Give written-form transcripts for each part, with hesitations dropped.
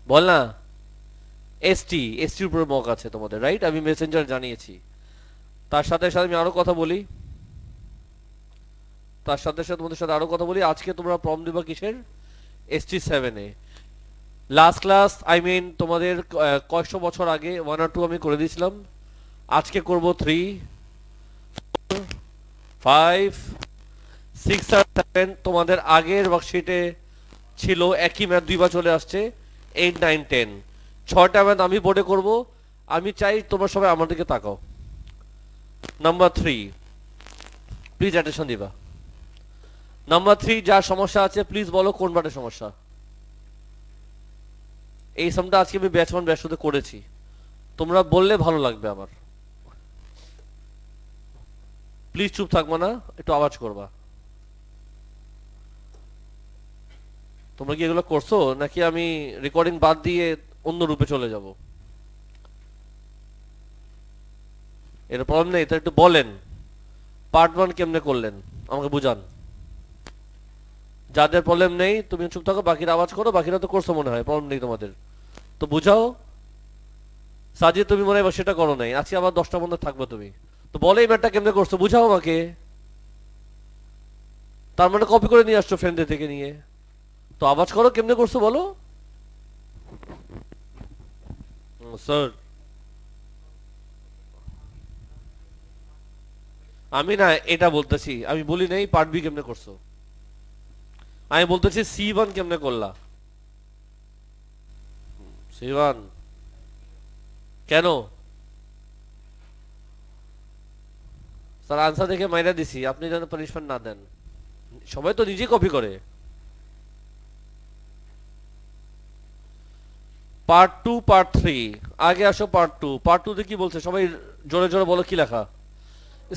বল না। এসটির উপরে মক আছে তোমাদের, রাইট? আমি মেসেঞ্জার জানিয়েছি। তার সাথে সাথে আমি আরো কথা বলি, তার সাথে সাথে তোমাদের সাথে আরো কথা বলি। আজকে তোমরা প্রম দিবা কিসের? ST7-এ। লাস্ট ক্লাস তোমাদের কয়েকশো বছর আগে 1 আর 2 আমি করে দিয়েছিলাম। আজকে করব 3, 5, 6 আর 7। তোমাদের আগের ওয়ার্কশিটে ছিল একই ম্যাথ দুইবার চলে আসছে। 8, 9, 10 ছয়টা ম্যাথ আমি বোর্ডে করব। আমি চাই তোমরা সবাই আমার দিকে তাকাও। নাম্বার 3, প্লিজ অ্যাটেনশন দিবা। নাম্বার 3, যা সমস্যা আছে প্লিজ বলো কোন পার্টের সমস্যা। এই সামটা আজকে আমি ব্যাচ 1 ব্যাচ 2 তে করেছি, তোমরা বললে ভালো লাগবে আমার। প্লিজ চুপ থাকবা না, একটু আওয়াজ করবা। তোমরা কি এগুলো করছো নাকি আমি রেকর্ডিং বাদ দিয়ে অন্য রূপে চলে যাব? এর প্রবলেম নেই, এটা একটু বলেন পার্ট 1 কেমনে করলেন আমাকে বুঝান। যাদের প্রবলেম নেই তুমি চুপ থাকো, বাকিরা আওয়াজ করো। বাকিরা তো করছো মনে হয়, প্রবলেম নেই তোমাদের, তো বুঝাও। সাজিয়ে তুমি মনে হয় সেটা করো নাই, আজকে আবার 10টা বন্ধ থাকবে তুমি। তো বলে এই ম্যাটটা কেমনে করছো বুঝাও আমাকে। তার মানে কপি করে নিয়ে আসছো ফ্রেন্ডদের থেকে নিয়ে, তো আওয়াজ করো কেমনে করছো বলো। স্যার, আমি না এটা বলতেছি, আমি বলি নাই পার্ট বি কেমনে করছো, আমি বলতেছি C1 কেমনে করলা। C1 কেন? স্যার আনসার দেখে মাইরা দিছি, আপনি যেন পানিশমেন্ট না দেন। সবাই তো নিজেই কপি করে। পার্ট 2, পার্ট 3, আগে আসো পার্ট 2। পার্ট 2 তে কি বলছে সবাই জোরে জোরে বলো, কি লেখা?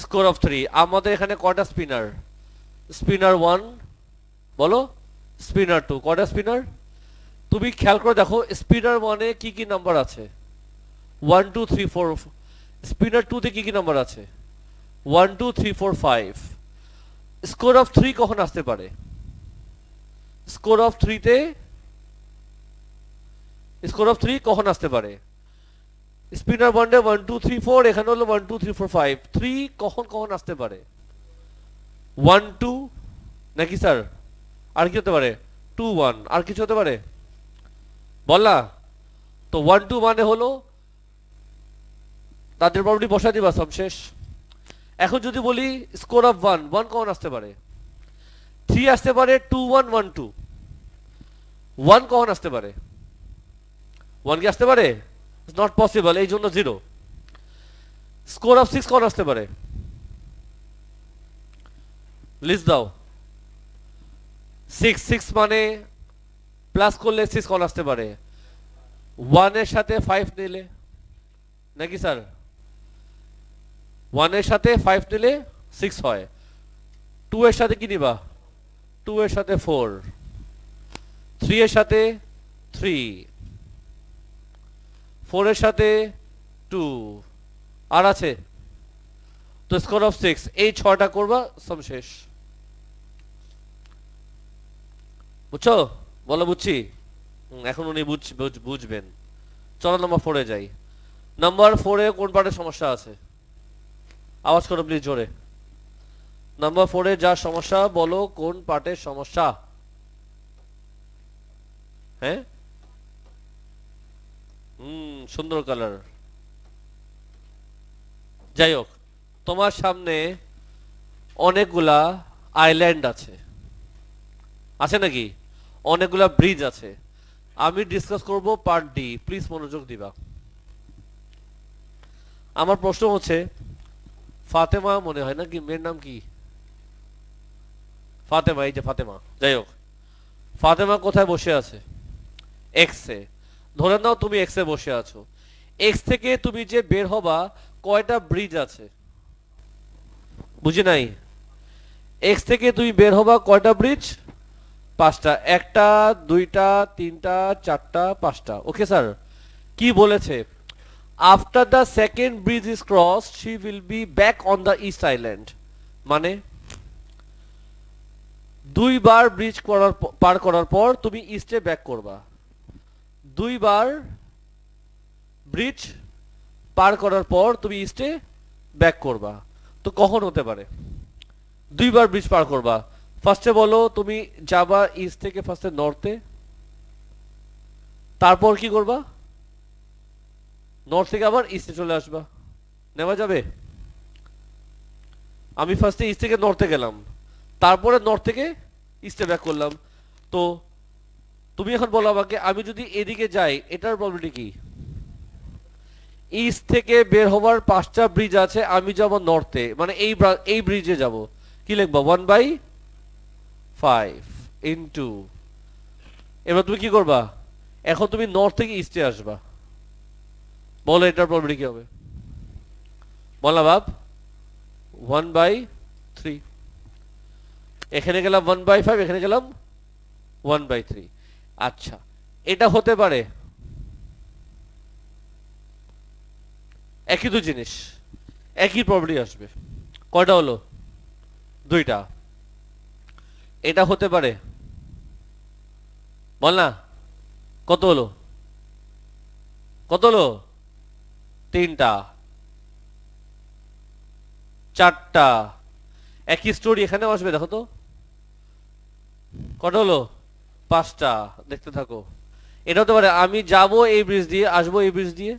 Score of 3। আমাদের এখানে কয়টা স্পিনার? স্পিনার 1 বলো, স্পিনার 2 কয়টা স্পিনার? তুমি খেয়াল করে দেখো স্পিনার 1-এ কি কি নাম্বার আছে। 1, 2, 3, 4। স্পিনার 2 তে কি কি নাম্বার আছে? 1, 2, 3, 4, 5। স্কোর অফ 3 কখন আসতে পারে? স্কোর অফ 3 তে স্কোর অফ 3 কখন আসতে পারে? স্পিনার 1-এ 1, 2, 3, 4, এখানে হলো 1, 2, 3, 4, 5। 3 কখন কখন আসতে পারে? 1, 2 নাকি স্যার? আর কি হতে পারে? 2, 1। আর কিছু হতে পারে? বললা তো 1, 2 মানে হলো তাদের প্রবলেম বসাই দিবা, সব শেষ। এখন যদি বলি স্কোর অফ 1, 1 কখন আসতে পারে? 3 আসতে পারে, 2, 1, 1, 2। 1 কখন আসতে পারে? 1 কি আসতে পারে? ইটস নট পসিবল, এই জন্য 0। স্কোর অফ 6 কখন আসতে পারে? লিস্ট দাও। 6, 6 মানে প্লাস করলে 6 কখন আসতে পারে? 1 এর সাথে 5 নিলে, নাকি স্যার? 1 এর সাথে 5 নিলে 6 হয়। 2 এর সাথে কি নিবা? 2 এর সাথে 4। 3 এর সাথে 3। 4 এর সাথে 2। আর আছে তো স্কোর অফ 6। এই 6টা করবা, সব শেষ। বুঝছো? বলো বুঝছি। এখন উনি বুঝবেন। চলো নাম্বার 4-এ যাই। নাম্বার 4-এ কোন পার্টের সমস্যা আছে? আওয়াজ করো প্লিজ জোরে। নাম্বার 4-এ যা সমস্যা বলো কোন পার্টের সমস্যা। হ্যাঁ, সুন্দর কালার। যাই হোক, তোমার সামনে অনেকগুলা আইল্যান্ড আছে, আছে নাকি? অনেকগুলা ব্রিজ আছে। আমি ডিসকাস করব পার্ট ডি, প্লিজ মনোযোগ দিবা। আমার প্রশ্ন হচ্ছে, ফাতেমা মনে হয় না কি মেয়ের নাম কি? ফাতেমা, এই যে ফাতেমা, যাই হোক, ফাতেমা কোথায় বসে আছে? এক্স এ। ধরে নাও তুমি এক্স এ বসে আছো। এক্স থেকে তুমি যে বের হবা, কয়টা ব্রিজ আছে? বুঝি নাই। এক্স থেকে তুমি বের হবা, কয়টা ব্রিজ? 5টা। একটা, দুইটা, তিনটা, চারটা, 5টা। Okay sir. কি বলেছে? After the second bridge is cross she will be back on the east island. মানে দুইবার ব্রিজ পার করার পর তুমি ইস্টে ব্যাক করবা। দুইবার ব্রিজ পার করার পর তুমি ইস্টে ব্যাক করবা, তো কখন হতে পারে? দুইবার ব্রিজ পার করবা, ফার্স্টে বলো তুমি যাবা ইস্ট থেকে ফার্স্টে নর্থে, তারপর কি করবা? নর্থ থেকে আবার ইস্টে চলে আসবা, নেওয়া যাবে? আমি ফার্স্টে ইস্ট থেকে নর্থে গেলাম, তারপরে নর্থ থেকে ইস্টে ব্যাক করলাম, তো তুমি এখন বলো আমাকে আমি যদি এদিকে যাই এটার প্রবলেমটি কি? ইস্ট থেকে বের হওয়ার 5টা ব্রিজ আছে, আমি যাব নর্থে, মানে এই ব্রিজে যাব, কি লিখবো? 1/5 ইনটু, এবার তুমি কি করবা? এখন তুমি নর্থ থেকে ইস্টে আসবা, বলো এটার প্রবলেমটি কি হবে? বলা বাপ 1/3, এখানে গেলাম 1/5, এখানে গেলাম 1/3। আচ্ছা, এটা হতে পারে একই তো জিনিস, একই প্রবলেম আসবে। কয়টা হলো? দুইটা। এটা হতে পারে, বল না কত হলো? কত হলো? তিনটা, চারটা। একই স্টোরি এখানেও আসবে, দেখো তো কত হলো? পাঁচটা। দেখতে থাকো। এটা হতে পারে আমি যাব এই ব্রিজ দিয়ে, আসবো এই ব্রিজ দিয়ে,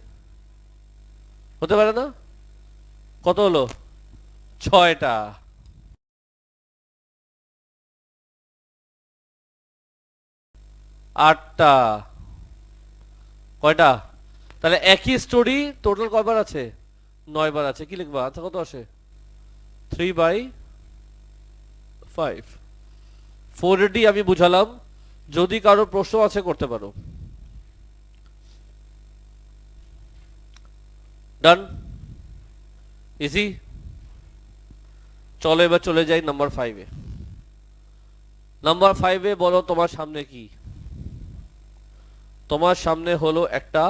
হতে পারে না? কত হলো? ছয়টা। আটটা। কয়টা? তাহলে একই স্টোরি টোটাল কয়বার আছে? 9বার আছে। কি লিখবা? আচ্ছা কত আসে? 3/5। 4 আমি বুঝালাম, যদি কারো প্রশ্ন আছে করতে পারো। ডান, ইজি। চলো এবার চলে যাই নাম্বার 5-এ। নাম্বার 5-এ বলো তোমার সামনে কি? তোমার সামনে হলো একটা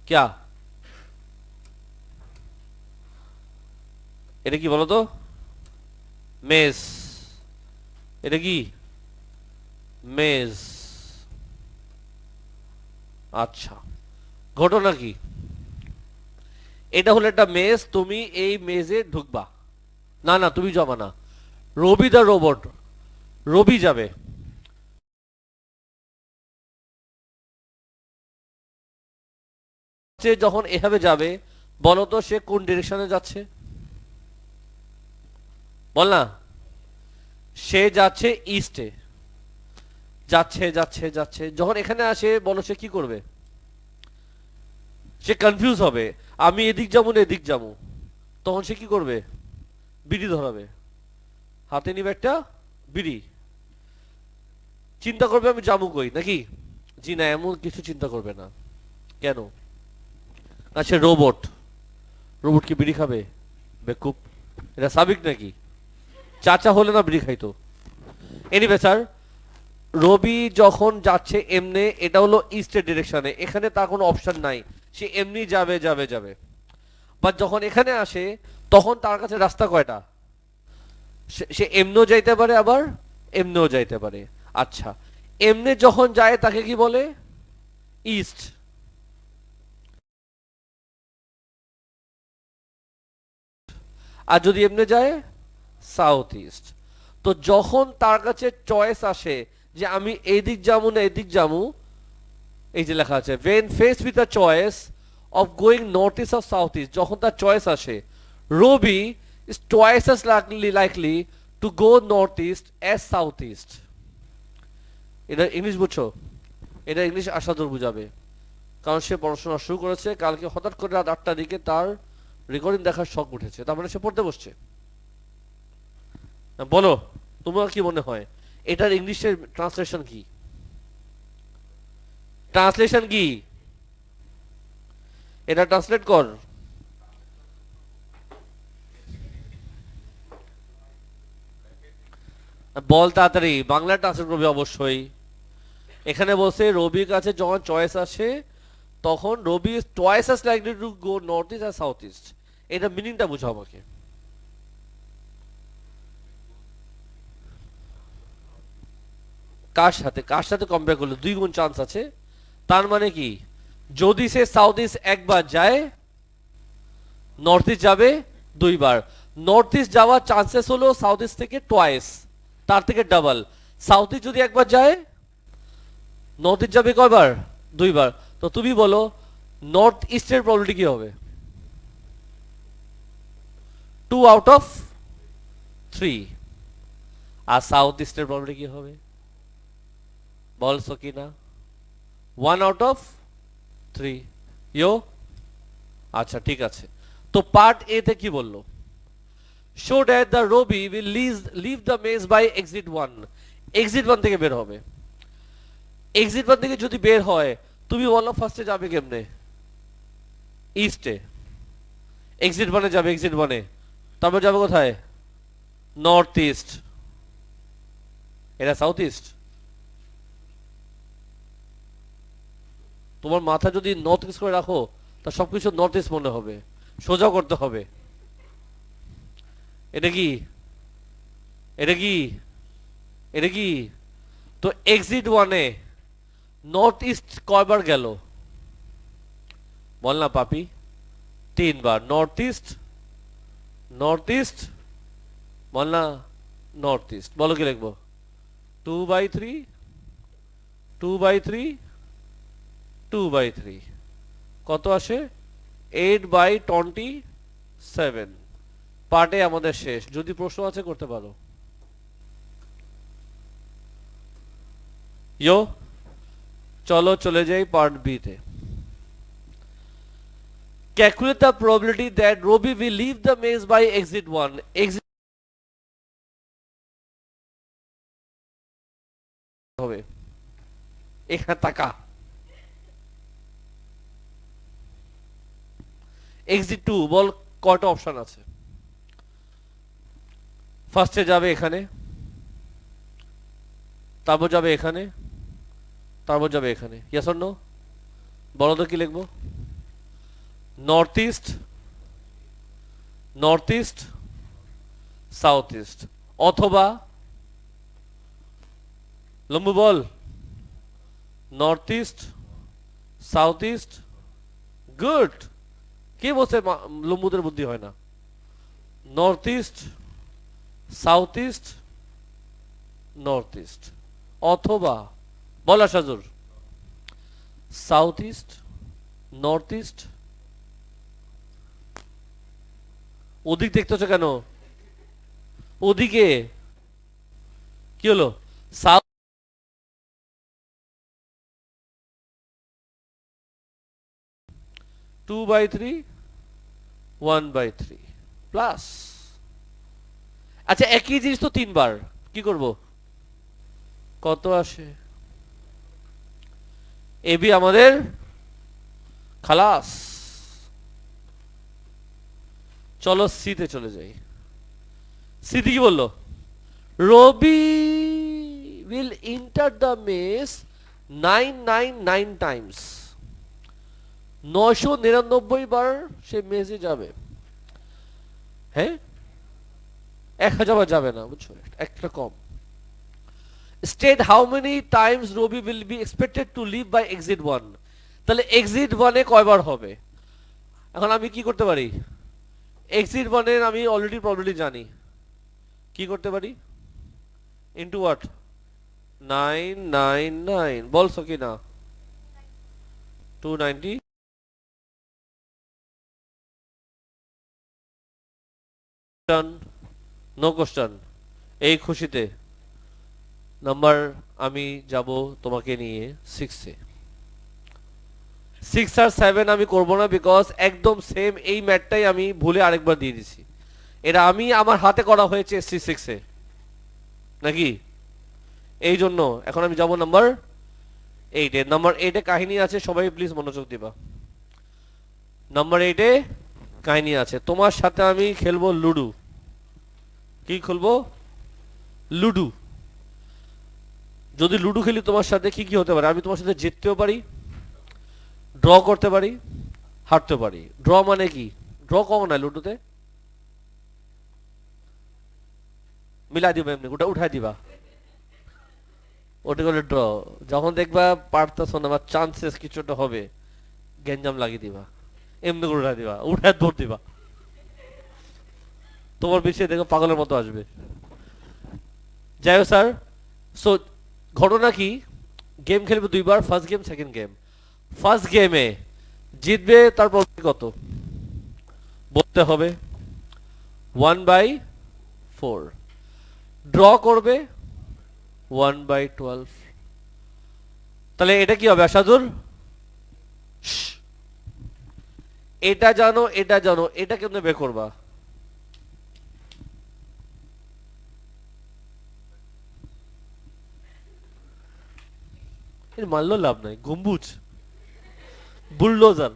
ক্যা, এটা কি বলো তো? মেজ। এটা কি? মেজ। আচ্ছা, ঘটনা কি? এটা হলো একটা মেজ, তুমি এই মেজে ঢুকবা। না না, তুমি যাবা না, রবি দা রোবট, রবি যাবে। সে যখন এভাবে যাবে, বলো তো সে কোন ডিরেকশনে যাচ্ছে? বল না। সে যাচ্ছে ইস্টে, যাচ্ছে যাচ্ছে যাচ্ছে, যখন এখানে আসে বলো সে কি করবে? সে কনফিউজ হবে, আমি এদিক যাবো না এদিক যাবো, তখন সে কি করবে? বিড়ি ধরাবে, হাতে নিবে একটা বিড়ি, চিন্তা করবে আমি যাবো কই, নাকি? জি না, এমন কিছু চিন্তা করবে না। কেন? আচ্ছা রোবট, রোবট কি বিড়ি খাবে? বেকুব, এটা সাবিক নাকি? চাচা হলে না বিড়ি খাইতো। এনিওয়ে স্যার, রবি যখন যাচ্ছে এমনে, এটা হলো ইস্টের ডিরেকশনে, এখানে তার কোনো অপশন নাই, সে এমনি যাবে যাবে যাবে। বাট যখন এখানে আসে তখন তার কাছে রাস্তা কয়টা? সে এমনেও যাইতে পারে আবার এমনেও যাইতে পারে। আচ্ছা, এমনে যখন যায় তাকে কি বলে? ইস্ট। আর যদি এমনে যায়, সাউথ ইস্ট। তো যখন তার কাছে চয়েস আসে যে আমি এইদিক যাবো না এদিক যাবো, এই যে লেখা আছে when faced with a choice of going northeast or southeast, যখন তার চয়েস আসে, রবি is twice as likely to go northeast as southeast। এটা ইংলিশ বুঝছো? এটা ইংলিশ আশাদুর বুঝাবে, কারণ সে পড়াশোনা শুরু করেছে, কালকে হঠাৎ করে রাত 8টার দিকে তার রেকর্ডিং দেখার শখ উঠেছে, তার মানে সে পড়তে বসছে। বলো তোমার কি মনে হয় এটার ইংলিশের ট্রান্সলেশন কি? ট্রান্সলেশন কি? এটা ট্রান্সলেট কর। বল তাড়াতাড়ি, বাংলা ট্রান্সলেট করবে অবশ্যই। এখানে বলছে রবির কাছে যখন চয়েস আসে তখন Robi is twice as likely to go north east আর সাউথ ইস্ট। এটা মিনিংটা বুঝাও আমাকে। কার সাথে, কার সাথে কম্পেয়ার করলে 2 গুণ চান্স আছে তার মানে কি, যদি সে সাউথ ইস্ট একবার যায়, নর্থ ইস্ট যাবে দুইবার। নর্থ ইস্ট যাওয়ার চান্সেস হলো সাউথ ইস্ট থেকে টোয়াইস, তার থেকে ডাবল। সাউথ ইস্ট যদি একবার যায়, নর্থ ইস্ট যাবে কয়বার? দুইবার। তো তুমি বলো নর্থ ইস্টের প্রবলিটি কি হবে? 2 আউট অফ 3। আর সাউথ ইস্টের প্রবলিটি কি হবে বলছো কি না? 1 আউট অফ 3। ইয়ো, আচ্ছা ঠিক আছে। তো পার্ট এ তে কি বললো? Show that the Robbie will leave the maze by exit 1। Exit 1 থেকে বের হবে। এক্সিট 1 থেকে যদি বের হয়, তুমি বলো ফার্স্টে যাবে কেমনে? ইস্টে। এক্সিট 1 এ যাবে, এক্সিট 1 এ। তারপর যাবে কোথায়? North east. এটা সাউথ ইস্ট। তোমার মাথা যদি নর্থ ইস্ট করে রাখো, তা সবকিছু নর্থ ইস্ট মনে হবে। সোজা করতে হবে। এটা কি, এটা কি, এটা কি? তো এক্সিট 1 এ নর্থ ইস্ট কয়বার গেল বল না পাপি? 3 বার। নর্থ ইস্ট, নর্থ ইস্ট, বল না নর্থ ইস্ট। বলো কি লিখবো? 2/3, 2/3, 2/3। কত আসে? 8/27। পার্টে আমাদের শেষ। যদি প্রশ্ন আছে করতে পারো। ইয়ো, চলো চলে যাই পার্ট বি তে। Calculate the probability that Robbie will leave the maze by exit 1. Exit হবে এখানে টাকা। এক্সিট 2 বল কয়টা অপশন আছে? ফার্স্টে যাবে এখানে, তারপর যাবে এখানে, তারপর যাবে এখানে। Yes or no? বলো তো কি লিখবো? North east, north east, south east, অথবা লম্বু বল north east, south east. Good. কে বলছে লম্বুদের বুদ্ধি হয় না? North east, south east, north east, অথবা বলা সাজুর সাউথ ইস্ট, নর্থ ইস্ট। ওদিক দেখতেছ কেন? ওদিকে কি হলো? South 2/3, 1/3 plus. আচ্ছা একই জিনিস তো 3 বার, কি করব? কত আসে? এবি আমাদের খালাস। চলো সিতে চলে যাই। সিতে কি বললো? রবি will enter the maze 999 times। 999 বার সে মেজে যাবে। হ্যাঁ, 1000 বার যাবে না, বুঝছো? একটা কম। State how many times Robbie will be expected to leave by exit 1। তাহলে exit 1 এ কয়বার হবে? এখন আমি কি করতে পারি? exit 1 এর আমি অলরেডি প্রবাবিলিটি জানি। কি করতে পারি? Into what? 999 বলছো কি না? 290। No question. এই খুশিতে নাম্বার আমি যাব তোমাকে নিয়ে 6 এ। 6 আর 7 আমি করব না, বিকজ একদম সেম এই ম্যাথটাই আমি ভুলে আরেকবার দিয়ে দিছি। এটা আমি আমার হাতে করা হয়েছে এসসি 6 এ, নাকি? এই জন্য এখন আমি যাব নাম্বার 8 এ। নাম্বার 8 এ কাহিনী আছে, সবাই প্লিজ মনোযোগ দিবা। নাম্বার 8 এ কাহিনী আছে। তোমার সাথে আমি খেলবো লুডু। কি খেলবো? লুডু। যদি লুডু খেলি তোমার সাথে কি কি হতে পারে? আমি তোমার সাথে জিততেও পারি, ড্র করতে পারি, হারতে পারি। ড্র মানে কি? ড্র কম না লুডুতে, মিলা দিবা, এমনি ওটা উঠাই দিবা। ওটা করে ড্র। যখন দেখবা পারতেছ না বা চান্সেস কিছুটা হবে, গ্যাঞ্জাম লাগিয়ে দিবা, এমনি করে উঠা দিবা, উঠে দৌড় দিবা, তোমার পিছিয়ে দেখো পাগলের মতো আসবে। যাই হোক স্যার, সো ঘটনা কি, গেম খেলবে দুইবার, first game second game. First গেমে জিতবে, তার প্রবৃত্তি কত বলতে হবে, 1/4। ড্র করবে 1/12। তাহলে এটা কি হবে আশাদুর? এটা জানো, এটা জানো, এটা কেমনে বের করবা? এর মানলেও লাভ নাই, গম্বুজ, বুলডোজার।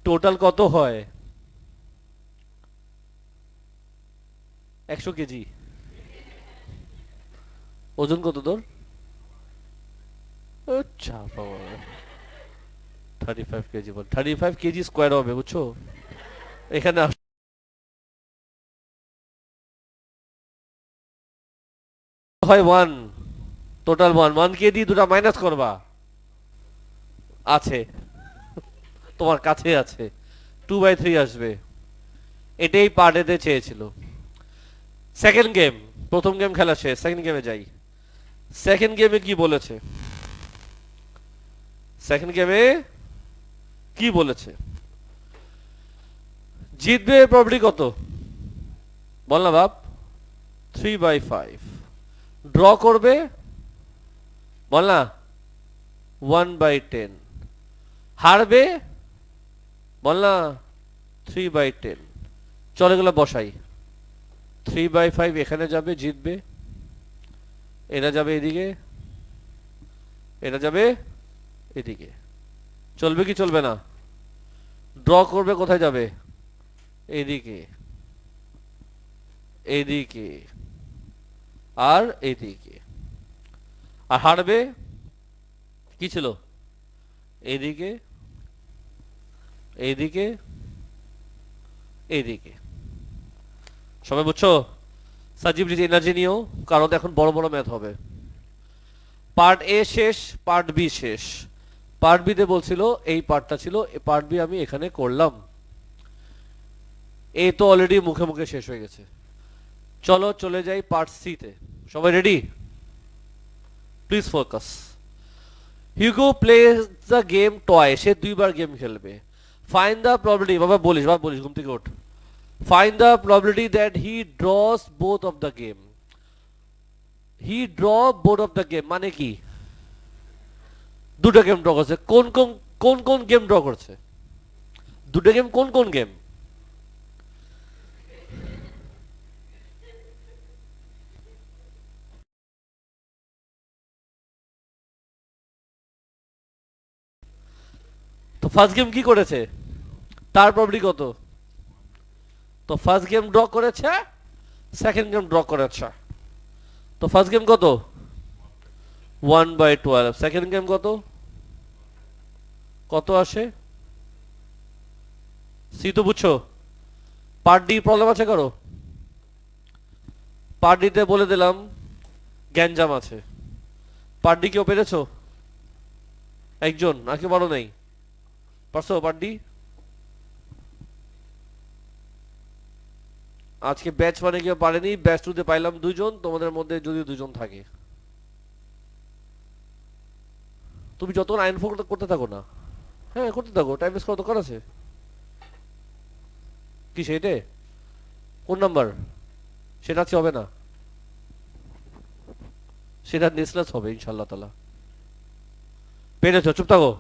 টোটাল কত হয়? 100 কেজি। ওজন কত তোর? আচ্ছা বাবা, 35 কেজি বল, 35 কেজি স্কোয়ার হবে বুঝছো? এখানে হয় 1, টোটাল 1 1 কেজি, দুটা মাইনাস করবা, আছে তোমার কাছে আছে, 2/3 আসবে। এটাই পার্টেতে চেয়েছিল। সেকেন্ড গেম, প্রথম গেম খেলা শেষ, সেকেন্ড গেমে যাই। সেকেন্ড গেমে কি বলেছে? সেকেন্ড গেমে কি বলেছে? জিতবে প্রবৃত্তি কত বল না বাপ? 3/5। ড্র করবে বল না? 1/10। হারবে বল না? 3/10। চলে গেল বসাই, 3/5 এখানে যাবে, জিতবে। এটা যাবে এদিকে, এটা যাবে এদিকে। চলবে কি চলবে না? ড্র করবে কোথায় যাবে? এদিকে, এদিকে, আর এদিকে। আর হারবে কি ছিল? এদিকে, এইদিকে, এইদিকে। সবাই বুঝছো? সাজিব রিজ এনার্জি নিও, কারণ এখন বড় বড় ম্যাথ হবে। পার্ট এ শেষ, পার্ট বি শেষ। পার্ট বি তে বলছিল এই পার্টটা ছিল, পার্ট বি আমি এখানে করলাম। এ তো অলরেডি মুখে মুখে শেষ হয়ে গেছে। চলো চলে যাই পার্ট সি তে। সবাই ready? Please focus. Hugo plays the game toy, সে দুইবার গেম খেলবে। ফাইন্ড দ্য প্রবাবিলিটি, বাবা বলিস, বাবা বলিস, ঘুম থেকে ওঠ। Find the probability that he draws both of the game. He draw both of the game মানে কি? দুটো গেম ড্র করছে। কোন কোন কোন কোন গেম ড্র করছে? দুটো গেম কোন কোন গেম? তো ফার্স্ট গেম কি করেছে? তার প্রবৃত্তি কত? তো ফার্স্ট গেম ড্র করেছে, সেকেন্ড গেম ড্র করেছে। তো ফার্স্ট গেম কত? 1/12। সেকেন্ড গেম কত? কত আসে? সি তো বুঝছো? পার্ট ডি প্রবলেম আছে কারো? পার্ট ডিতে বলে দিলাম গ্যাঞ্জাম আছে। পার্ট ডি কেউ পেরেছো? একজন নাকি বলো নাই? পারছো পার্ট ডি? আজকে ব্যাচ মানে কেউ পারেনি, ব্যাচ টুতে পাইলাম দুজন, তোমাদের মধ্যে যদি দুজন থাকে। তুমি যতক্ষণ আইন ফোন করতে থাকো না, হ্যাঁ করতে থাকো, টাইম বেস করা দরকার আছে কি সেটে? কোন নাম্বার? সেটা আজকে হবে না, সেটা নেসলেস হবে ইনশাল্লাহ তালা। পেরেছো? চুপ থাকো।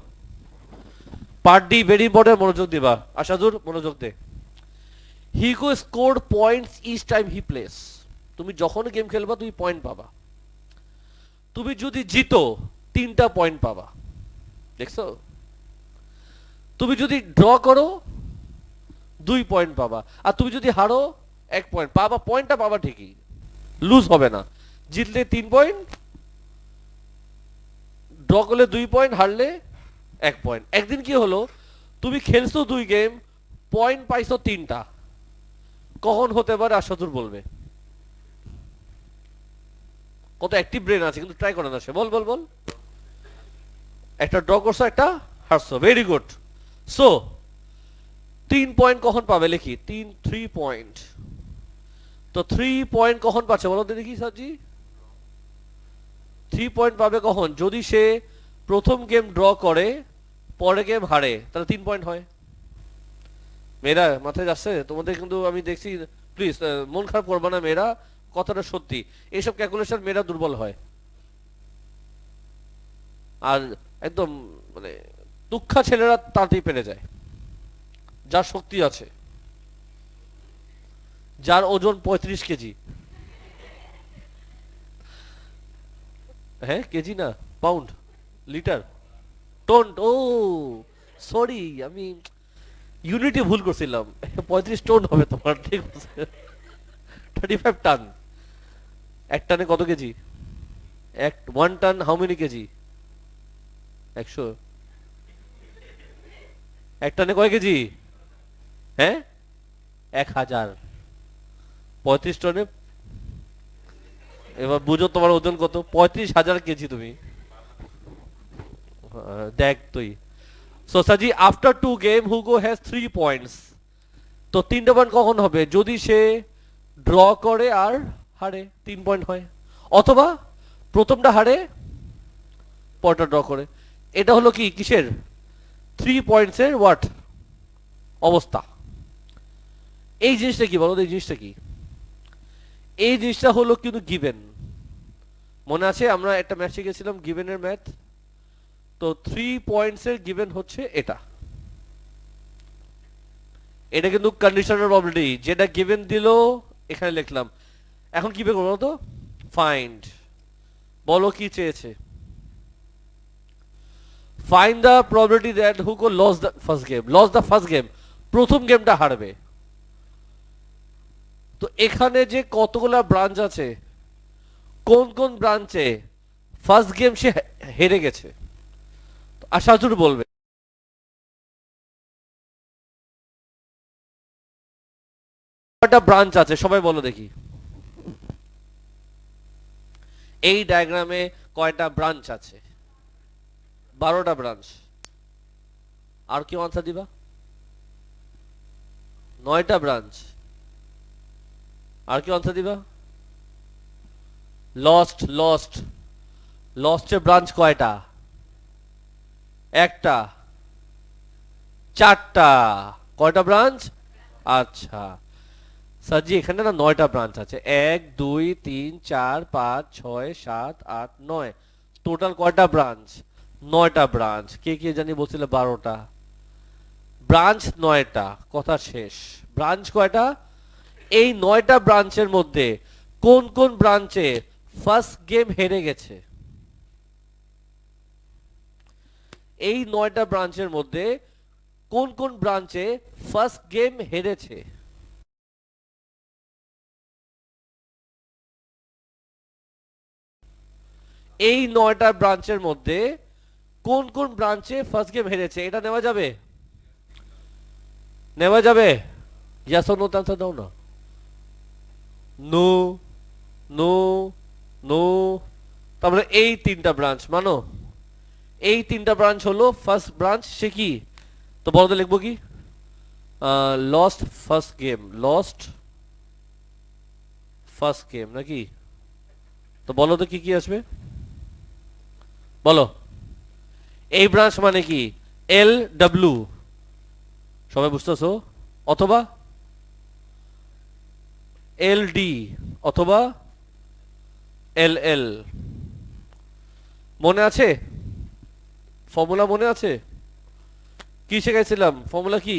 পার্ট ডি ভেরি ইম্পর্টেন্ট, মনোযোগ দিবা। আশাদুর মনোযোগ দে। He go score points each time he plays. তুমি যখন গেম খেলবা তুমি পয়েন্ট পাবা। তুমি যদি জিতো 3টা পয়েন্ট পাবা, দেখছো? তুমি যদি ড্র করো 2 পয়েন্ট পাবা, আর তুমি যদি হারো 1 পয়েন্ট পাবা। পয়েন্টটা পাবা ঠিকই, লুজ হবে না। জিতলে 3 পয়েন্ট, ড্র করলে 2 পয়েন্ট, হারলে 1 পয়েন্ট। একদিন কি হলো, তুমি খেলছো 2 গেম, পয়েন্ট পাইছো 3টা। কখন হতে পারে আশাদুর বলবে? কত অ্যাক্টিভ ব্রেন আছে, কিন্তু ট্রাই করে না সে। বল বল বল। একটা ড্র করছো, একটা হারছো, ভেরি গুড। সো 3 পয়েন্ট কখন পাবে লিখি, 3 পয়েন্ট। তো 3 পয়েন্ট কখন পাচ্ছে বলো তো দেখি সাজি। 3 পয়েন্ট পাবে কখন, যদি সে প্রথম গেম ড্র করে পরের গেম হারে, তাহলে 3 পয়েন্ট হয়। মেয়েরা মাথায় যাচ্ছে তোমাদের, কিন্তু আমি দেখছি, প্লিজ মন খারাপ করবে না মেয়েরা, কথাটা সত্যি। এইসব ক্যালকুলেশন মেয়েরা দুর্বল হয়, আর একদম মানে দুঃখা ছেলেরা তাড়াতাড়ি পেরে যায়। যার শক্তি আছে, যার ওজন 35 কেজি, হ্যাঁ কেজি না, পাউন্ড, লিটার, টন, ও সরি, আমি ইউনিটে ভুল করছিলাম। 35 টন হবে তোমার, ঠিক আছে। 35 টান। এক টানে কত কেজি? 1 টান হাউ মেনি কেজি? 100। এক টানে কয় কেজি? হ্যাঁ, 1000। 35 টনে, এবার বুঝো তোমার ওজন কত, 35,000 কেজি তুমি। দেখ তুই। সো সাজি, after 2 game Hugo has 3 points. তো 3টা পয়েন্ট কখন হবে, যদি সে ড্র করে আর হারে, 3 পয়েন্ট হয়। অথবা প্রথমটা হারে, পরটা ড্র করে। এটা হলো কি কিসের, 3 পয়েন্টসের হোয়াট অবস্থা। এই জিনিসটা কি বলো, এই জিনিসটা কি? এই জিনিসটা হলো কিন্তু গিভেন। মনে আছে আমরা একটা ম্যাচ শিখেছিলাম গিভেনের ম্যাথ? তো 3 পয়েন্টসের গিভেন হচ্ছে এটা। এটা কিন্তু কন্ডিশনাল প্রবাবিলিটি, যেটা গিভেন দিল এখানে লিখলাম। এখন কি বের করবো তো, ফাইন্ড, বলো কি চেয়েছে। Find the probability that Hugo loses the first game. Loses the first game, প্রথম গেমটা হারবে। তো এখানে যে কতগুলা ব্রাঞ্চ আছে, কোন কোন ব্রাঞ্চে ফার্স্ট গেম সে হেরে গেছে, আশাজুর বলবে। কয়টা ব্রাঞ্চ আছে সবাই বলো দেখি, এই ডায়াগ্রামে কয়টা ব্রাঞ্চ আছে? 12টা ব্রাঞ্চ। আর কি আনসার দিবা? 9টা ব্রাঞ্চ। আর কি আনসার দিবা? লস্ট, লস্ট, লস্টের ব্রাঞ্চ কয়টা? একটা, 4টা। কয়টা ব্রাঞ্চ? আচ্ছা সাজি, এখানে না 9টা ব্রাঞ্চ আছে। 1 2 3 4 5 6 7 8 9। টোটাল কয়টা ব্রাঞ্চ? 9টা ব্রাঞ্চ। কে কে জানি বলছিল 12টা। ব্রাঞ্চ 9টা, কথা শেষ। ব্রাঞ্চ কয়টা? এই 9টা ব্রাঞ্চের মধ্যে কোন কোন ব্রাঞ্চে ফার্স্ট গেম হেরে গেছে? এই 9টা ব্রাঞ্চের মধ্যে কোন কোন ব্রাঞ্চে ফার্স্ট গেম হেরেছে? এই 9টা ব্রাঞ্চের মধ্যে কোন কোন ব্রাঞ্চে ফার্স্ট গেম হেরেছে, এটা নেওয়া যাবে? নেওয়া যাবে? ইয়েস অর নো আনসার দাও না। No, no, no. তারপরে এই 3টা ব্রাঞ্চ মানো, এই 3টা ব্রাঞ্চ হলো ফার্স্ট ব্রাঞ্চ, সে কি? তো বলো তো লিখবো কি? Lost first game, lost first game নাকি? তো বলো তো কি কি আসবে, বলো। এই ব্রাঞ্চ মানে কি? এল ডাব্লিউ, সবাই বুঝতেছো? অথবা এল ডি, অথবা এল এল। মনে আছে ফর্মুলা? মনে আছে কি শেখাইছিলাম? ফর্মুলা কি?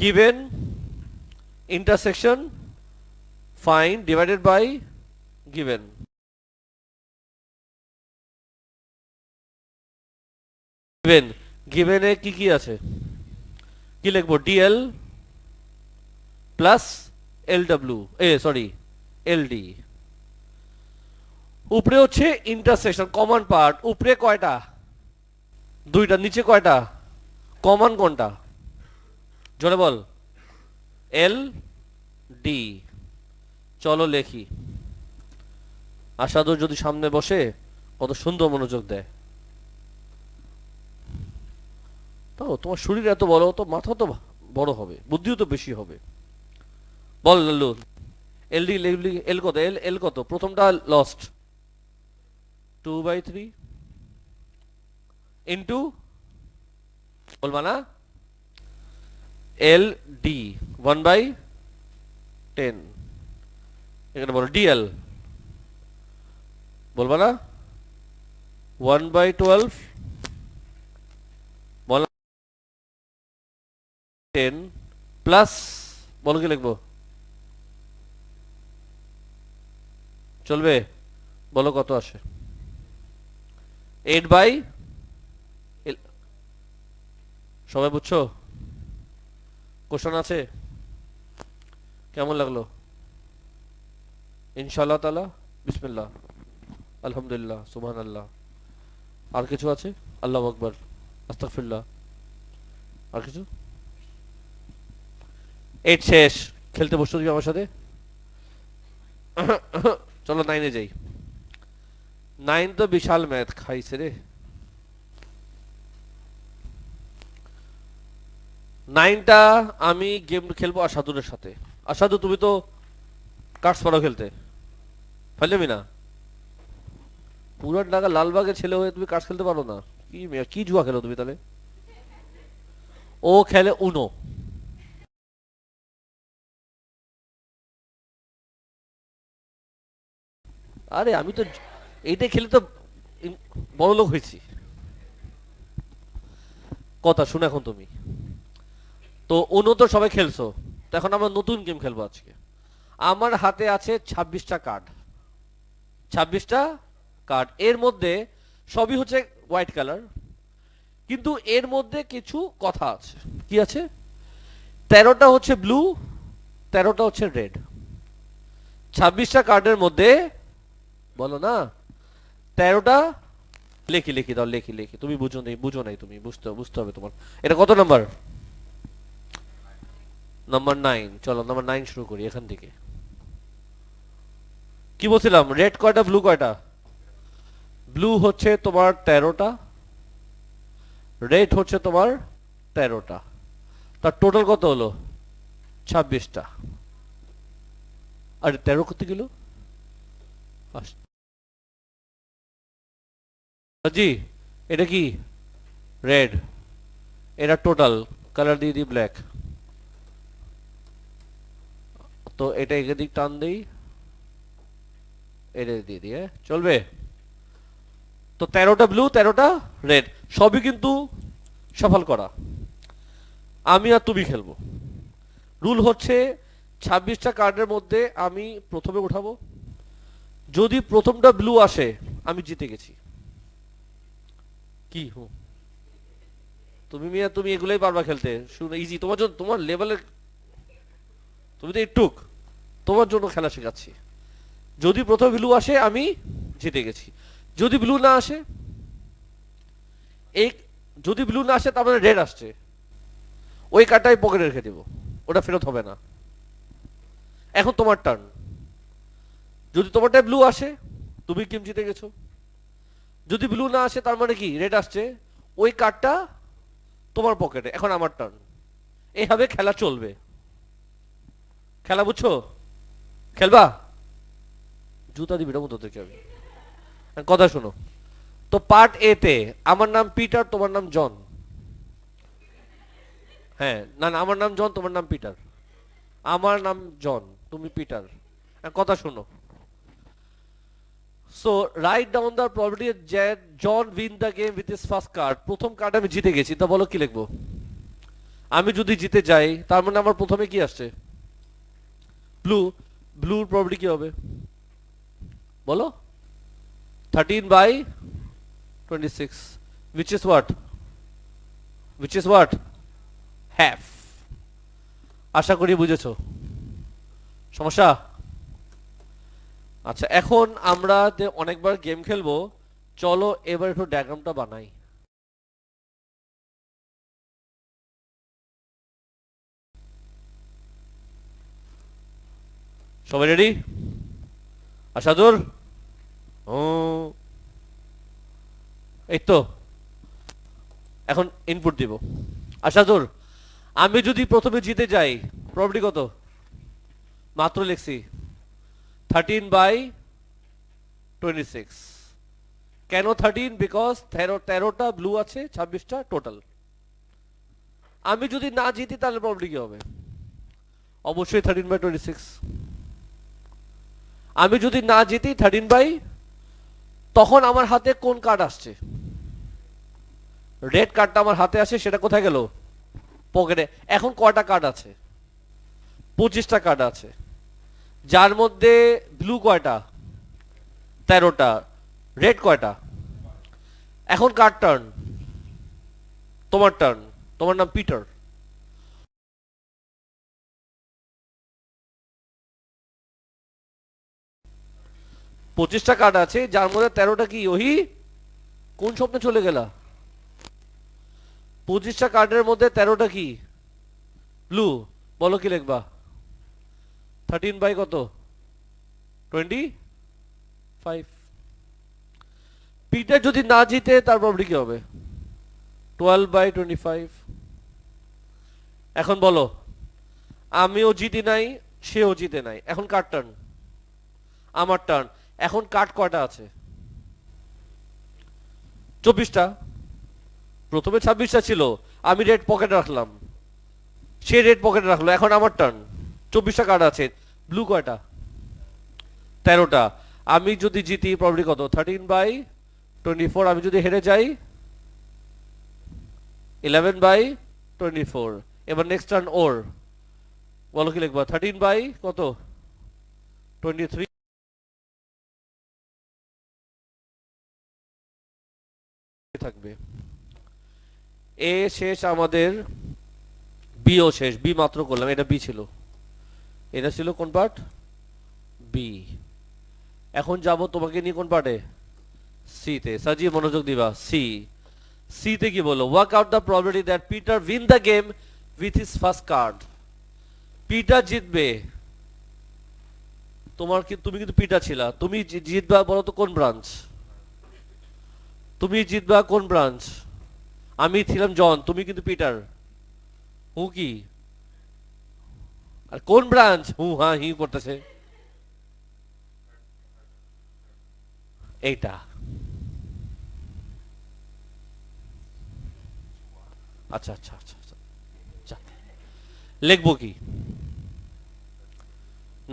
Given intersection find divided by given. Given, গিভেনে কি কি আছে? কি লিখবো? ডিএল প্লাস এল ডাব্লিউ, এ সরি এল ডি। উপরে হচ্ছে ইন্টারসেকশন, কমন পার্ট। উপরে কয়টা? 2টা। নিচে কয়টা? কমন কোনটা? জোরে বল। L D. চলো লেখি। আশাদুর যদি সামনে বসে কত সুন্দর মনোযোগ দেয়। তাও তোমার শরীর এত বড়, তো মাথা তো বড় হবে, বুদ্ধিও তো বেশি হবে। বল লাল্লু, এল ডি এল কত, এল এল কত? প্রথমটা লস্ট 2/3 ইন্টু, বলবা না, এল ডি 1/10। এখানে বলো ডিএল, বলবা না 1/12, বলো 10 প্লাস, বলো কি লিখবো? চলবে? বলো কত আসে? 8 বাই, সবাই বুঝছো? কোশ্চেন আছে? কেমন লাগলো? ইনশাআল্লাহ তাআলা, বিসমিল্লাহ, আলহামদুলিল্লাহ, সুবহানাল্লাহ। আর কিছু আছে? আল্লাহু আকবার, আস্তাগফিরুল্লাহ। আর কিছু? 8 শেষ। খেলতে বসছো তুমি আমার সাথে? চলো 9-এ যাই। 9 তো বিশাল ম্যাথ খাইছে রে। 9টা আমি গেম খেলবো আসাদুরের সাথে। আসাদু, তুমি তো কার্ডস পারো খেলতে, ফাইলেমি না? পুরান ঢাকা লালবাগের ছেলে হয়ে তুমি কার্ডস খেলতে পারো না? কি জুয়া খেলো তুমি তাহলে? ও খেলে উনো। আরে আমি তো এইটা খেলে তো বড় লোক হয়েছি। কথা শুনে এখন তুমি, তো উনো তো সবাই খেলছো, তো এখন আমরা নতুন গেম খেলবো আজকে। আমার হাতে আছে 26টা কার্ড। 26টা কার্ড, এর মধ্যে সবই হচ্ছে হোয়াইট কালার, কিন্তু এর মধ্যে কিছু কথা আছে। কি আছে? 13টা হচ্ছে ব্লু, 13টা হচ্ছে রেড। 26টা কার্ডের মধ্যে, বলো না, 13টা, লেখি লেখি দাও, লেখি লেখি, তুমি বুঝো নাই, তুমি বুঝতে বুঝতে হবে তোমার। এটা কত নাম্বার? নাম্বার 9। চলো নাম্বার 9 শুরু করি এখান থেকে। কি বলছিলাম? রেড কয়টা, ব্লু কয়টা? ব্লু হচ্ছে তোমার 13টা, রেড হচ্ছে তোমার 13টা। তার টোটাল কত হলো? 26টা। আরে 13 করতে গেল জি। এটা কি? রেড। এটা টোটাল কালার দিয়ে দিই ব্ল্যাক। তো এটা এদিক টান দেই, এটা দিয়ে দিয়ে চলবে? তো 13টা ব্লু, 13টা রেড, সবই কিন্তু সফল করা। আমি আর তুমি খেলবো। রুল হচ্ছে 26টা কার্ডের মধ্যে আমি প্রথমে উঠাবো, যদি প্রথমটা ব্লু আসে আমি জিতে গেছি। কি হো তুমি মিয়া, তুমি এগুলোই পারবা খেলতে, শুনে ইজি তোমার জন্য, তোমার লেভেলের, তুমি তো একটুক, তোমার জন্য খেলা শেখাচ্ছি। যদি প্রথম ব্লু আসে আমি জিতে গেছি। যদি ব্লু না আসে, এই, যদি ব্লু না আসে তার মানে রেড আসছে, ওই কার্ডটাই পকেটে রেখে দেবো, ওটা ফেরত হবে না। এখন তোমার টার্ন। যদি তোমারটাই ব্লু আসে, তুমি গেম জিতে গেছো। যদি ব্লু না আসে তার মানে কি রেড আসছে, ওই কার্ডটা তোমার পকেটে। এখন আমার টার্ন। এইভাবে খেলা চলবে। খেলা বুঝছো? খেলবা? জুতা দিবি না মতো থেকে আমি। কথা শোনো, তো পার্ট এ তে আমার নাম পিটার, তোমার নাম জন। হ্যাঁ, না না, আমার নাম জন, তোমার নাম পিটার। আমার নাম জন, তুমি পিটার। কথা শোনো, so write down the probability that John win the game with his first card. প্রথম কার্ড আমি জিতে গেছি, তা বলো কি লিখবো? আমি যদি জিতে যাই তার মানে আমার প্রথমে কি আসছে? ব্লু। ব্লুর প্রবাবিলিটি কি হবে বলো? 13/26, which is what? which is what? half। আশা করি বুঝেছো সমস্যা। আচ্ছা, এখন আমরা যে অনেকবার গেম খেলবো, চলো এবার একটু ডায়াগ্রামটা বানাই। সবাই রেডি? আশাদুর, ও, এই তো এখন ইনপুট দিব। আচ্ছা তোর, আমি যদি প্রথমে জিতে যাই, প্রবলিটি কত? মাত্র লিখছি 13/26। কেন 13? বিকজ 13টা ব্লু আছে, 26টা টোটাল। আমি যদি না জিতি তাহলে প্রবলিটি কি হবে? অবশ্যই 13/26। আমি যদি না জিতি 13 তখন আমার হাতে কোন কার্ড আসছে? রেড কার্ডটা আমার হাতে আসে, সেটা কোথায় গেল? পকেটে। এখন কয়টা কার্ড আছে? 25টা কার্ড আছে, যার মধ্যে ব্লু কয়টা? 13টা। রেড কয়টা? এখন কার টার্ন? তোমার টার্ন। তোমার নাম পিটার। 25টা কার্ড আছে, যার মধ্যে 13টা কি? ওহি কোন স্বপ্নে চলে গেলা? 25টা কার্ডের মধ্যে 13টা কি? ব্লু। বলো কি লিখবা? 13 কত? 25। পিটার যদি না জিতে তার প্রবলিটি কি হবে? 12/25। এখন বলো, আমিও জিতি নাই, সেও জিতে নাই, এখন কার টার্ন? আমার টার্ন। এখন কার্ড কয়টা আছে? 24টা। প্রথমে 26টা ছিল, আমি রেড পকেটে রাখলাম, সে রেড পকেটে রাখলো, এখন আমার টার্ন। 24টা কার্ড আছে, ব্লু কয়টা? 13টা। আমি যদি জিতি প্রবলিটি কত? 13/24। আমি যদি হেরে যাই 11/24। এবার নেক্সট টার্ন ওর। বলো কি লিখবা? 13 কত? 23 থাকবে। এ শেষ আমাদের, বিও শেষ। বি মাত্র করলাম, এটা বি ছিল। এটা ছিল কোন পার্ট? বি। এখন যাব তোমাকে নিয়ে কোন পার্টে? সি তে। সাজিয়ে মনোযোগ দিবা। সি। সি তে কি বলো? Work out the probability that Peter win the game with his first card. Peter জিতবে। তোমার কি, তুমি কিন্তু পিটার ছিলা, তুমি জিতবা বলো তো কোন ব্রাঞ্চ? তুমি জিতবা কোন ব্রাঞ্চ? আমি ছিলাম জন, তুমি কিন্তু পিটার। হু কি? আর কোন ব্রাঞ্চ? হু হ্যাঁ হি করতেছে। এইটা। আচ্ছা আচ্ছা আচ্ছা আচ্ছা। আচ্ছা। লিখবো কি?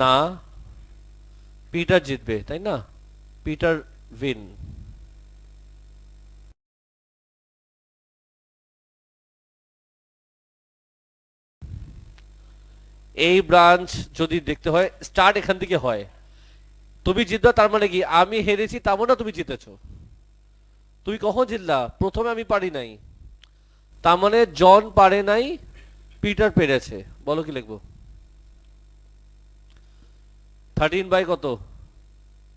না, পিটার জিতবে তাই না? Peter win. এই ব্রাঞ্চ যদি দেখতে হয়, স্টার্ট এখান থেকে হয়। তুমি জিতবা তার মানে কি? আমি হেরেছি তার মানে তুমি জিতেছো। তুমি কখন জিতলা? প্রথমে আমি পারি নাই, তার মানে জন পারে নাই, পিটার পেরেছে। বলো কি লিখবো? 13 কত?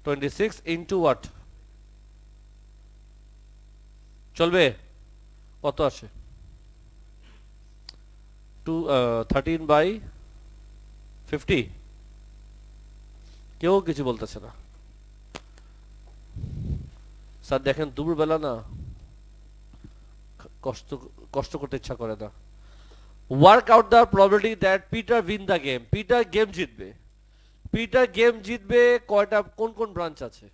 26 ইন্টু হোয়াট? চলবে? কত আসে? 13/50। কেউ কিছু বলতেছে না। স্যার দেখেন দুপুরবেলা না, কষ্ট কষ্ট করতে ইচ্ছা করে না। Work out the probability that Peter win the game. Peter game জিতবে। পিটার গেম জিতবে কয়টা? কোন কোন ব্রাঞ্চ আছে?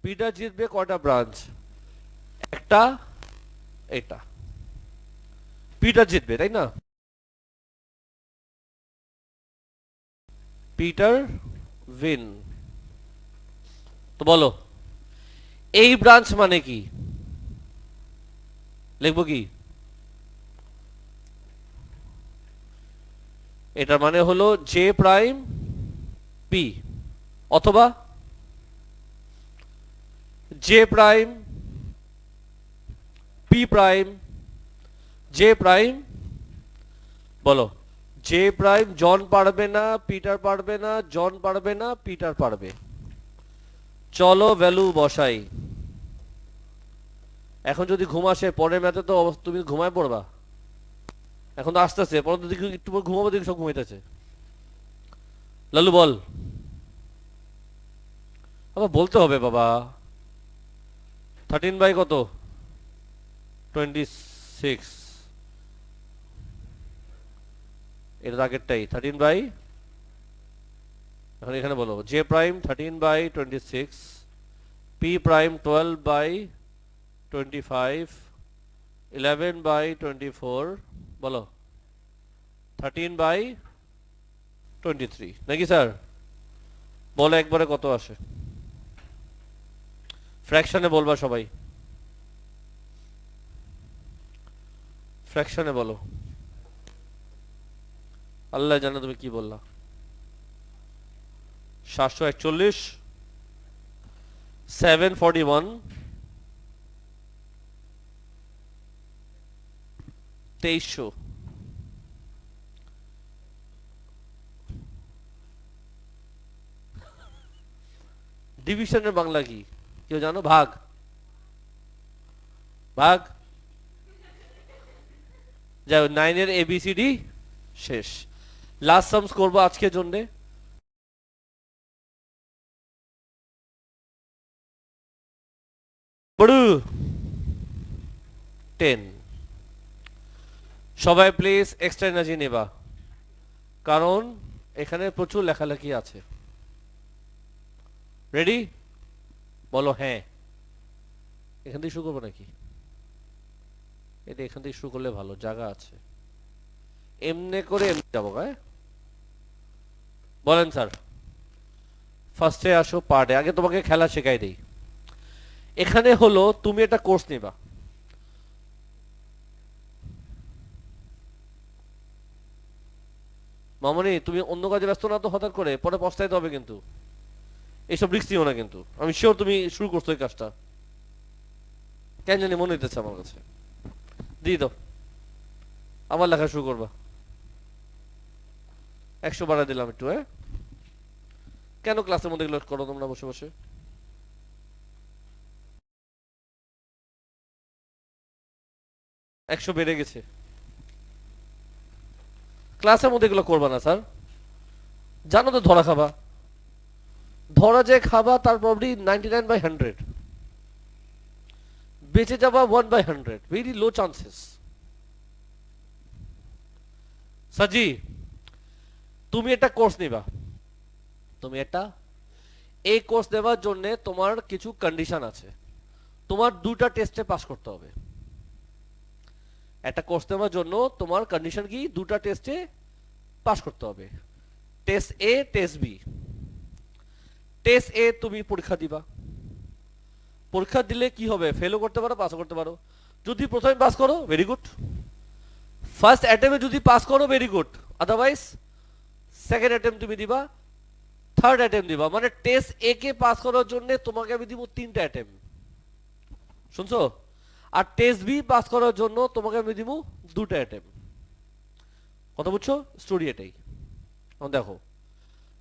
পিটার জিতবে কয়টা ব্রাঞ্চ? একটা, এটা। পিটার জিতবে তাই না? Peter win. তো বলো, এই ব্রাঞ্চ মানে কি? লিখবো কি? এটার মানে হলো জে প্রাইম পি, অথবা J prime P prime J prime. বলো, জে প্রাইম জন পারবে না, পিটার পারবে না, জন পারবে না, পিটার পারবে। চলো ভ্যালু বসাই। এখন যদি ঘুম আসে পরের ম্যাচে তো তুমি ঘুমায় পড়বা। এখন তো আসতেছে, পরে তো দেখি একটু পর ঘুমাবো, দেখি সব ঘুমাইতেছে। লালু বল। আবার বলতে হবে বাবা। 13 বাই কত? 26। এর আগেরটাই 13 বাই, এখন এখানে বলো J prime 13 by 26, P prime 12 by 25, 11 by 24, বলো 13 বাই 23 নাকি স্যার? বলো একবারে কত আসে? ফ্র্যাকশনে বলবা সবাই, ফ্র্যাকশনে বলো। আল্লাহ জানে তুমি কি বললা। 741, 741, 2300। ডিভিশনের বাংলা কি কেউ জানো? ভাগ, ভাগ। যাই 9 এর এবিসিডি শেষ। লাস্ট সামস করবো আজকের জন্যে। বড়ু 10। সবাই প্লিজ এক্সট্রা এনার্জি নেবা, কারণ এখানে প্রচুর লেখালেখি আছে। রেডি? বলো হ্যাঁ। এখান থেকে শুরু করবো নাকি? এটা এখান থেকে শুরু করলে ভালো, জায়গা আছে। এমনি করে এমনি যাবো। হ্যাঁ বলেন স্যার। ফার্স্টে আসো পার্টে, আগে তোমাকে খেলা শেখাই দেই। এখানে হলো তুমি একটা কোর্স নিবা, মামনি তুমি অন্য কাজে ব্যস্ত না তো হঠাৎ করে, পরে পস্তাইতে হবে কিন্তু। এইসব রিস্ক নিও না কিন্তু, আমি শিওর তুমি শুরু করছো এই কাজটা। কেন জানি মনে হইতেছে আমার কাছে। দিয়ে দাও, আবার লেখা শুরু করবা। 100 বাড়া দিলাম একটু। হ্যাঁ কেন ক্লাসের মধ্যে এগুলো করো তোমরা বসে বসে? 100 বেড়ে গেছে। ক্লাসের মধ্যে এগুলো করবা না স্যার, জানো তো ধরা খাবা। ধরা যে খাবা তার প্রবলি 99/100, বেঁচে যাবা 1/100, ভেরি লো চান্সেস। সাজি তুমি একটা কোর্স নিবা, তুমি একটা এই কোর্স নেওয়ার জন্য তোমার কিছু কন্ডিশন আছে। তোমার দুটা টেস্টে পাস করতে হবে। একটা কোর্স নেওয়ার জন্য তোমার কন্ডিশন কি? দুটা টেস্টে পাস করতে হবে। টেস্ট এ, টেস্ট বি। টেস্ট এ তুমি পরীক্ষা দিবা, পরীক্ষা দিলে কি হবে? ফেলও করতে পারো, পাসও করতে পারো। যদি প্রথমে পাস করো ভেরি গুড, ফার্স্ট অ্যাটেম্পে যদি পাস করো very good, otherwise second attempt তুমি দিবা, থার্ড অ্যাটেম্প দিবা। মানে টেস্ট এ কে পাস করার জন্য তোমাকে আমি দিব 3টা অ্যাটেম্প, শুনছো? আর টেস্ট বি পাস করার জন্য তোমাকে আমি দিব 2টা অ্যাটেম্প। কথা বুঝছো? স্টোরি এটাই। দেখো,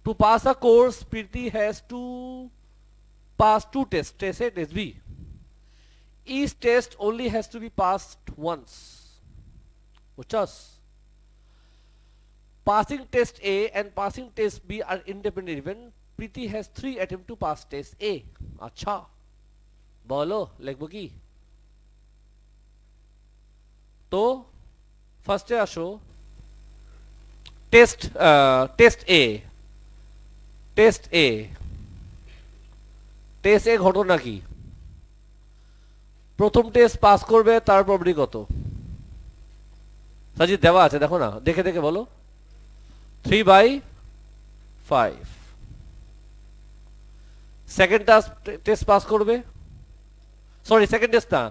to pass a course Preeti has to pass two tests, test A, test B. Each test only has to be passed once. Buchas? Passing test A and passing test B are independent event. Preeti has 3 attempts to pass test A. আচ্ছা বলো লিখবো কি? তো ফার্স্টে আসো, test test এ, test এ, test এ ঘটনা কি? প্রথম টেস্ট পাস করবে তার প্রবলিটি কত? সাজিদ দেওয়া আছে দেখো না, দেখে দেখে বলো। 3/5। সেকেন্ড টেস্ট পাস করবে, সরি সেকেন্ড টেস্ট না,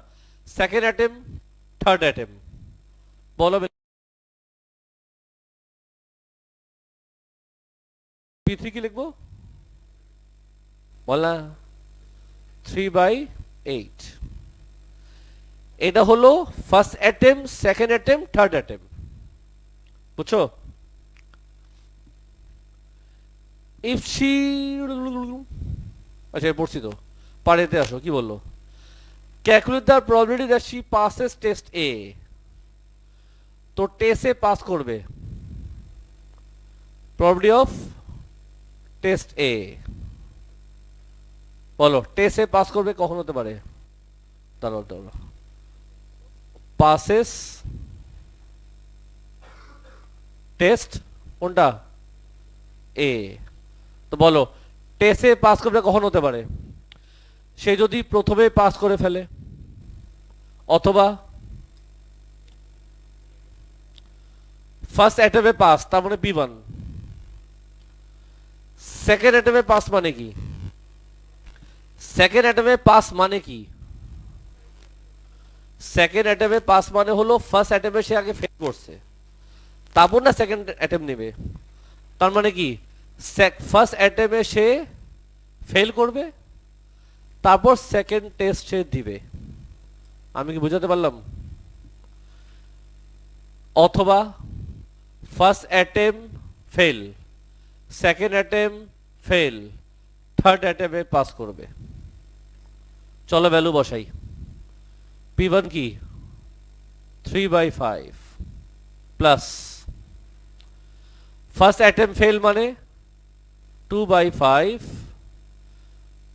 সেকেন্ড অ্যাটেম্প, থার্ড অ্যাটেম্প, বলো P3 কি লিখবো? বল না। 3/8। এটা হলো first attempt, second attempt, third attempt, বুঝছো? ইফ শি, আচ্ছা পড়ছি তো, পারেতে আসো কি বললো? Calculate the probability that she passes test A. তো টেস্ট এ পাস করবে, প্রবাবিলিটি অফ টেস্ট এ বলো টেস্টে পাস করবে কখন হতে পারে? দাঁড়াও দাঁড়াও, পাসেস টেস্ট কোনটা? এ। তো বলো টেস্টে পাস করবে কখন হতে পারে? সে যদি প্রথমে পাস করে ফেলে, অথবা ফার্স্ট অ্যাটেম্পে পাস, তার মানে P1। সেকেন্ড অ্যাটেম্পে পাস মানে কি? সেকেন্ড অ্যাটেম্পে পাস মানে কি? সেকেন্ড অ্যাটেম্পে পাস মানে হলো ফার্স্ট অ্যাটেম্পে সে আগে ফেল করছে, তারপর না সেকেন্ড অ্যাটেম্প নেবে। তার মানে কি ফার্স্ট অ্যাটেম্পে সে ফেল করবে, তারপর সেকেন্ড টেস্ট সে দিবে। আমি কি বুঝাতে পারলাম? অথবা first attempt fail, second attempt fail, third অ্যাটেম্পে পাস করবে। চলো ভ্যালু বসাই। P1 কি 3/5 প্লাস ফার্স্ট অ্যাটেম্প ফেল মানে 2/5,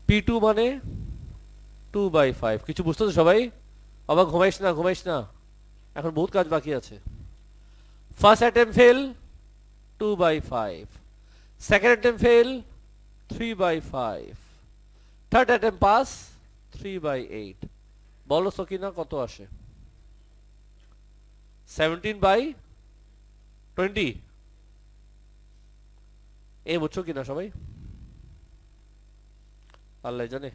P2 মানে 2/5। কিছু বুঝতে তো সবাই? আবার ঘুমাইস না ঘুমাইস না, এখন বহুত কাজ বাকি আছে। First attempt fail 2/5, second attempt fail 3/5, third attempt pass 3/8। বলো সকিনা কত আসে? 17/20। এ বুঝছো কিনা সবাই? আল্লাহ জানে।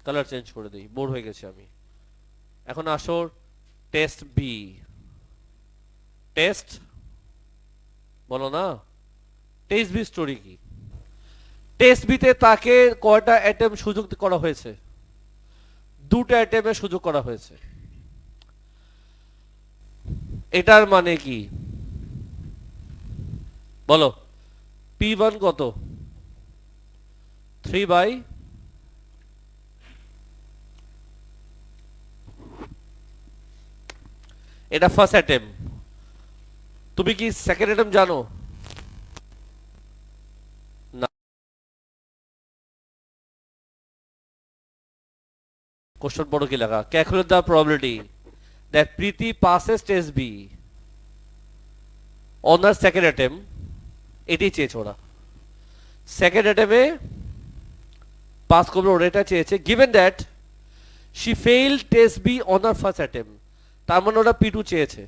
কালার চেঞ্জ করে দিই, বোর হয়ে গেছি আমি। এখন আসো টেস্ট বি। টেস্ট বলো না, টেস্ট বি স্টোরি কি? টেস্ট বিতে তাকে কয়টা অ্যাটেম্প সুযোগ করা হয়েছে? দুটো অ্যাটেম্পের সুযোগ করা হয়েছে। এটার মানে কি বলো? P1 কত? 3/, এটা ফার্স্ট অ্যাটেম্প। তুমি কি সেকেন্ড অ্যাটেম্প জানো? না। কোশ্চেন বড় কি লেখা? Calculate the probability that Preeti passes test B on the second attempt. এটাই চেয়েছে ওরা, সেকেন্ড অ্যাটেম্পে পাস করবে, ওরা এটা চেয়েছে। Given that she fail test B on the first attempt, তার মানে ওরা P2 চেয়েছে।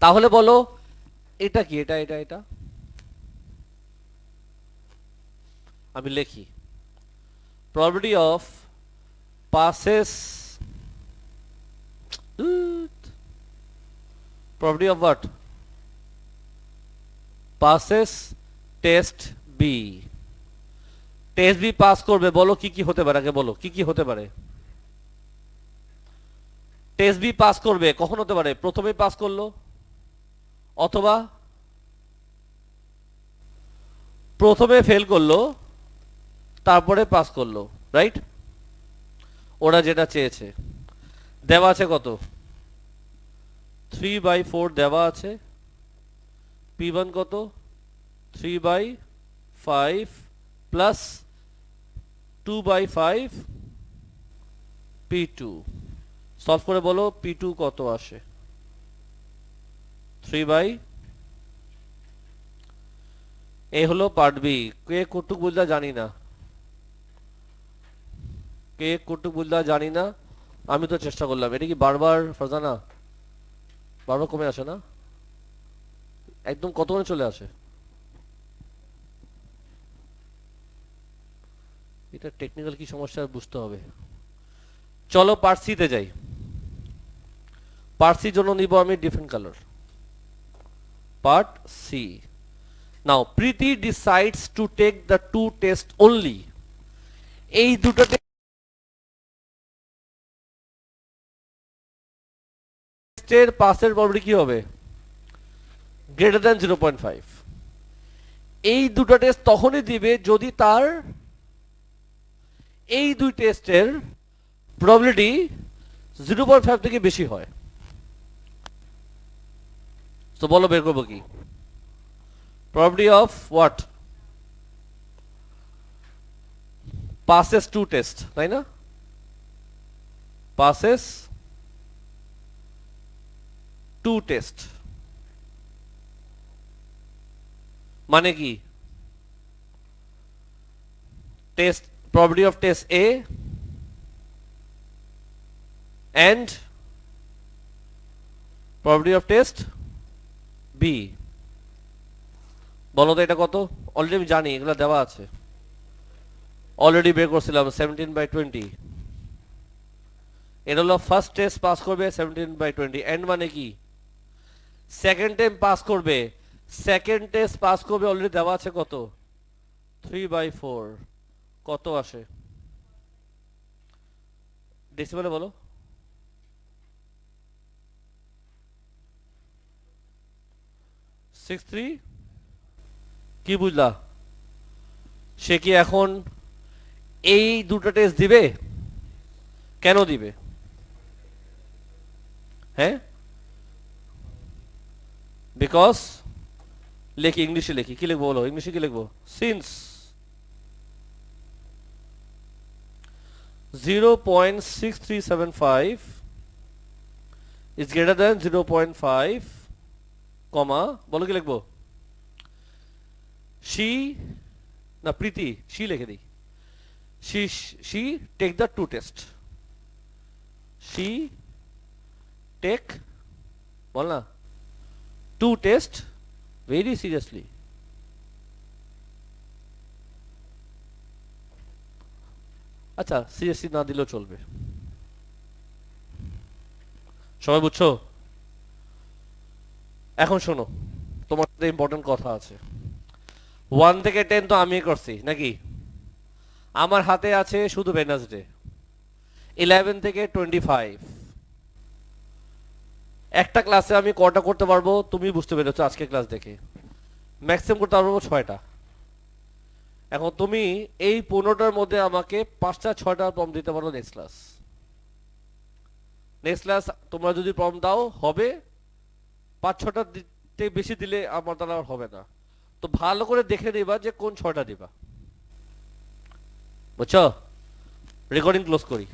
তাহলে বলো এটা কি? এটা এটা এটা আমি লিখি, probability of passes, probability of what? passes test B। Test B pass করবে, বলো কি কি হতে পারে? আগে বলো কি কি হতে পারে। টেস্ট বি পাস করবে কখন হতে পারে? প্রথমে পাস করলো, অথবা প্রথমে ফেল করলো তারপরে পাস করলো, রাইট? ওরা যেটা চেয়েছে। দেওয়া আছে কত? 3/4 দেওয়া আছে। P1 কত? 3/5 প্লাস 2/5 P2। সলভ করে বলো P2 কত আসে? 3/, এই হলো পার্ট বি। কে কটুক বুঝলা জানি না, কে কটুক বুঝলা জানি না। আমি তো চেষ্টা করলাম। এটা কি বারবার ফারজানা বারবার কমে আসে না? একদম কতক্ষণে চলে আসে? এটা টেকনিক্যাল কি সমস্যা বুঝতে হবে। চলো পার্ট সি তে যাই। পার্ট সি জন্য নিব আমি different colour. Part C. Now Preeti decides to take the two test only. এই দুটো টেস্টের পাসের প্রবাবিলিটি কি হবে? Greater than 0.5। এই দুটো টেস্ট তখনই দিবে যদি তার এই দুই টেস্টের প্রবাবিলিটি 0.5 থেকে বেশি হয়। তো বলো বের করবো কি? Probability of what? passes two test, তাই না? passes two test মানে কি? Test probability of test A and probability of test B. বলো তো এটা কত? অলরেডি আমি জানি, এগুলো দেওয়া আছে, অলরেডি বের করছিলাম 17/20। এটা হলো ফার্স্ট টেস্ট পাস করবে 17/20, এন্ড মানে কি? সেকেন্ড টাইম পাস করবে, সেকেন্ড টেস্ট পাস করবে, অলরেডি দেওয়া আছে কত? 3/4। কত আসে ডেসিমেলে বলো? 63। কি বুঝলা? সে কি এখন এই দুটো টেস্ট দিবে? কেন দিবে? হ্যাঁ, বিকজ লিখি, ইংলিশে লিখি, কি লিখবো বলো? ইংলিশে কি লিখবো? সিন্স 0.6375 is greater than 0.5, কমা, বলো কি লিখবো? she না প্রীতি, she লিখে দিই, she take the two test, she take, বল না, two test very seriously। আচ্ছা, সিরিয়াসলি না দিলেও চলবে, সবাই বুঝছো? এখন শোনো, তোমার সাথে ইম্পর্টেন্ট কথা আছে। 1 থেকে 10 তো আমি করছি নাকি? আমার হাতে আছে শুধু ওয়েডনেসডে। 11 থেকে 25 একটা ক্লাসে আমি কটা করতে পারবো তুমি বুঝতে পেরেছো আজকে ক্লাস দেখে? ম্যাক্সিমাম করতে পারবো 6টা। এখন তুমি এই 15টার মধ্যে আমাকে 5টা 6টা প্রবলেম দিতে পারো নেক্সট ক্লাস। নেক্সট ক্লাস তোমরা যদি প্রবলেম দাও হবে, 5-6টা দিতে বেশি দিলে আমার দ্বারা আর হবে না। তো ভালো করে দেখে নিবা যে কোন 6টা দিবা, বুঝছো? রেকর্ডিং ক্লোজ করি।